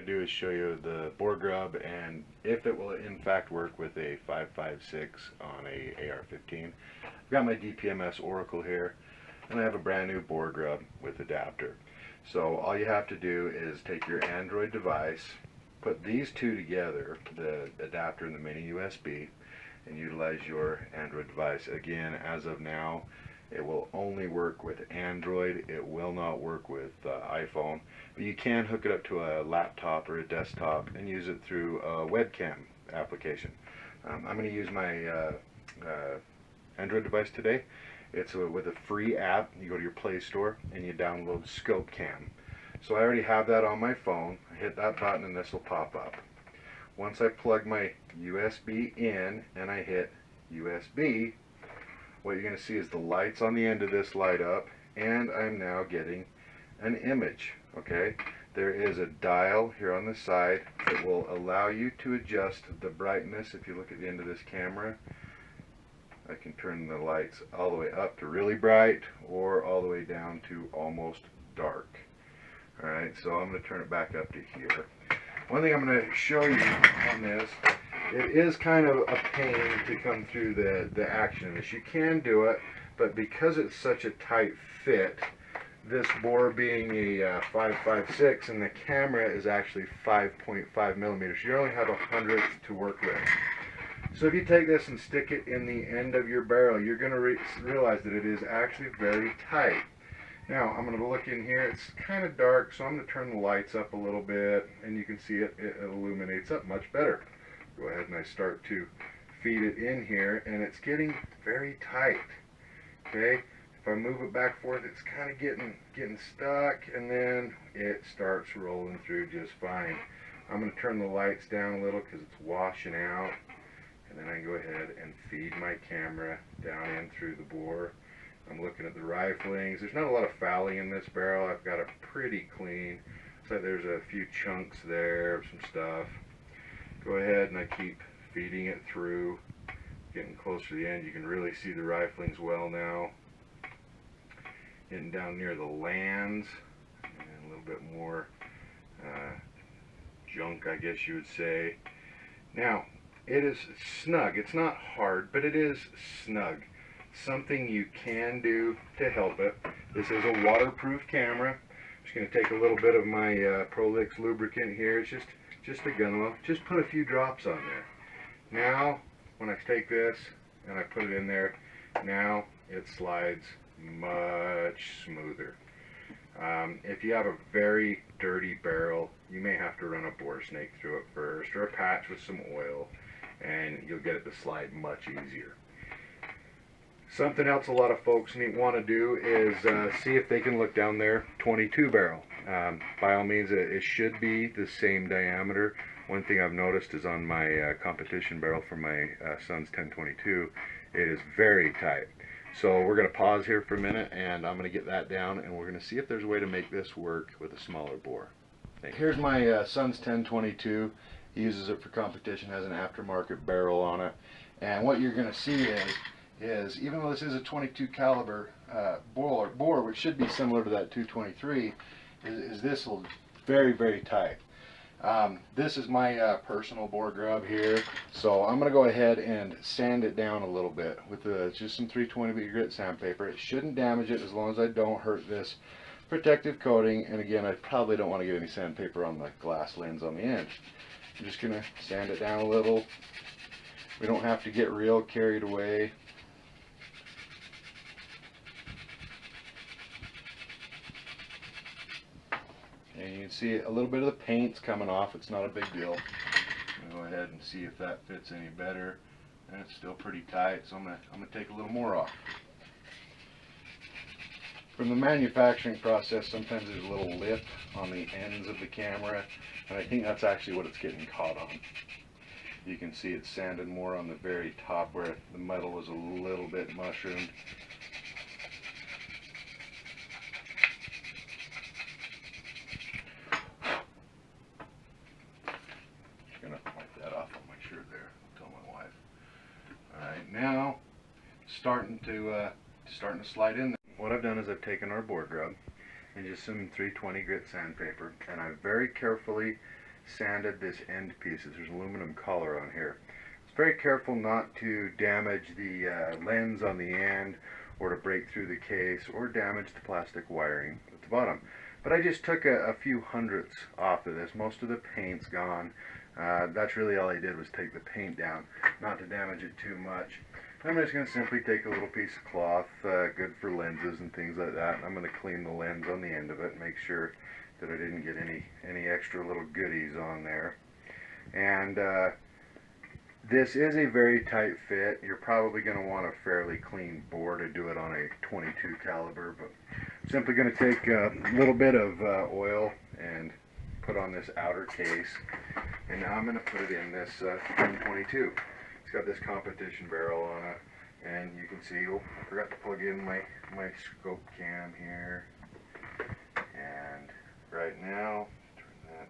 to do is show you the bore grub and if it will in fact work with a 5.56 on a AR-15. I've got my DPMS Oracle here, and I have a brand new bore grub with adapter. So all you have to do is take your Android device, put these two together, the adapter and the mini USB, and utilize your Android device. Again, as of now, it will only work with Android. It will not work with iPhone, but you can hook it up to a laptop or a desktop and use it through a webcam application. I'm going to use my Android device today. It's with a free app. You go to your Play Store and you download Scope Cam. So I already have that on my phone. I hit that button and this will pop up. Once I plug my USB in and I hit USB, what you're going to see is the lights on the end of this light up, and I'm now getting an image. Okay, there is a dial here on the side that will allow you to adjust the brightness. If you look at the end of this camera, I can turn the lights all the way up to really bright or all the way down to almost dark. Alright, so I'm going to turn it back up to here. One thing I'm going to show you on this, it is kind of a pain to come through the action of this. You can do it, but because it's such a tight fit, this bore being a 5.56 and the camera is actually 5.5 millimeters, you only have 100 to work with. So if you take this and stick it in the end of your barrel, you're going to realize that it is actually very tight. Now I'm going to look in here. It's kind of dark, so I'm going to turn the lights up a little bit, and you can see it illuminates up much better. Go ahead and I start to feed it in here, and it's getting very tight. Okay, if I move it back and forth, it's kind of getting stuck, and then it starts rolling through just fine. I'm going to turn the lights down a little because it's washing out, and then I go ahead and feed my camera down in through the bore. I'm looking at the riflings. There's not a lot of fouling in this barrel. I've got it pretty clean. So there's a few chunks there of some stuff. Go ahead and I keep feeding it through. Getting closer to the end, you can really see the riflings well now. Getting down near the lands, and a little bit more junk, I guess you would say. Now, it is snug. It's not hard, but it is snug. Something you can do to help it. This is a waterproof camera. I'm just going to take a little bit of my Prolix lubricant here. It's just a gun oil. Just put a few drops on there. Now, when I take this and I put it in there, now it slides much smoother. If you have a very dirty barrel, you may have to run a bore snake through it first, or a patch with some oil, and you'll get it to slide much easier. Something else a lot of folks want to do is see if they can look down their 22 barrel. By all means, it should be the same diameter. One thing I've noticed is on my competition barrel for my son's 1022, it is very tight. So we're going to pause here for a minute, and I'm going to get that down, and we're going to see if there's a way to make this work with a smaller bore. Here's my son's 1022. He uses it for competition, has an aftermarket barrel on it, and what you're going to see is even though this is a 22 caliber bore, which should be similar to that 223, is this very, very tight. This is my personal bore grub here, so I'm going to go ahead and sand it down a little bit with just some 320 grit sandpaper. It shouldn't damage it as long as I don't hurt this protective coating, and again, I probably don't want to get any sandpaper on the glass lens on the end. I'm just going to sand it down a little. We don't have to get real carried away. And you can see a little bit of the paint's coming off. It's not a big deal. I'll go ahead and see if that fits any better. And it's still pretty tight, so I'm gonna take a little more off. From the manufacturing process, sometimes there's a little lip on the ends of the camera, and I think that's actually what it's getting caught on. You can see it's sanded more on the very top where the metal was a little bit mushroomed. Now starting to slide in. What I've done is I've taken our bore grub and just some 320 grit sandpaper, and I've very carefully sanded this end piece. There's aluminum color on here. It's very careful not to damage the lens on the end, or to break through the case, or damage the plastic wiring at the bottom. But I just took a few hundredths off of this. Most of the paint's gone. That's really all I did, was take the paint down, not to damage it too much. I'm just going to simply take a little piece of cloth, good for lenses and things like that. I'm going to clean the lens on the end of it and make sure that I didn't get any extra little goodies on there. And this is a very tight fit. You're probably going to want a fairly clean bore to do it on a 22 caliber, but I'm simply going to take a little bit of oil and put on this outer case, and now I'm going to put it in this 1022. It's got this competition barrel on it, and you can see, oh, I forgot to plug in my scope cam here, and right now, turn that,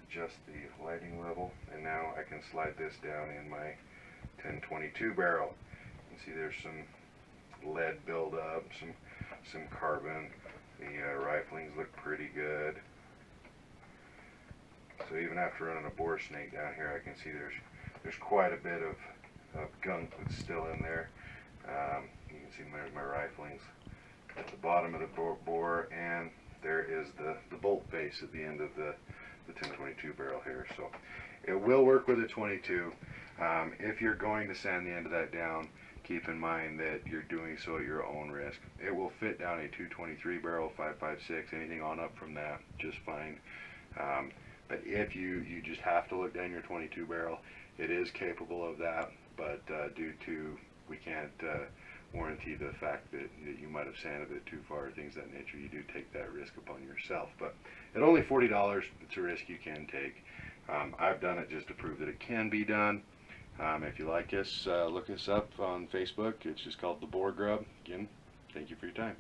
adjust the lighting level, and now I can slide this down in my 1022 barrel. You can see there's some lead buildup, some carbon. The riflings look pretty good. So even after running a bore snake down here, I can see there's quite a bit of gunk that's still in there. You can see there's my riflings at the bottom of the bore, and there is the bolt face at the end of the 1022 barrel here. So it will work with a 22. If you're going to sand the end of that down, keep in mind that you're doing so at your own risk. It will fit down a 223 barrel, 5.56, anything on up from that, just fine. But if you just have to look down your 22 barrel, it is capable of that, but due to, we can't warranty the fact that you might have sanded it too far, things of that nature, you do take that risk upon yourself. But at only $40, it's a risk you can take. I've done it just to prove that it can be done. If you like us, look us up on Facebook. It's just called the Boar Grub. Again, thank you for your time.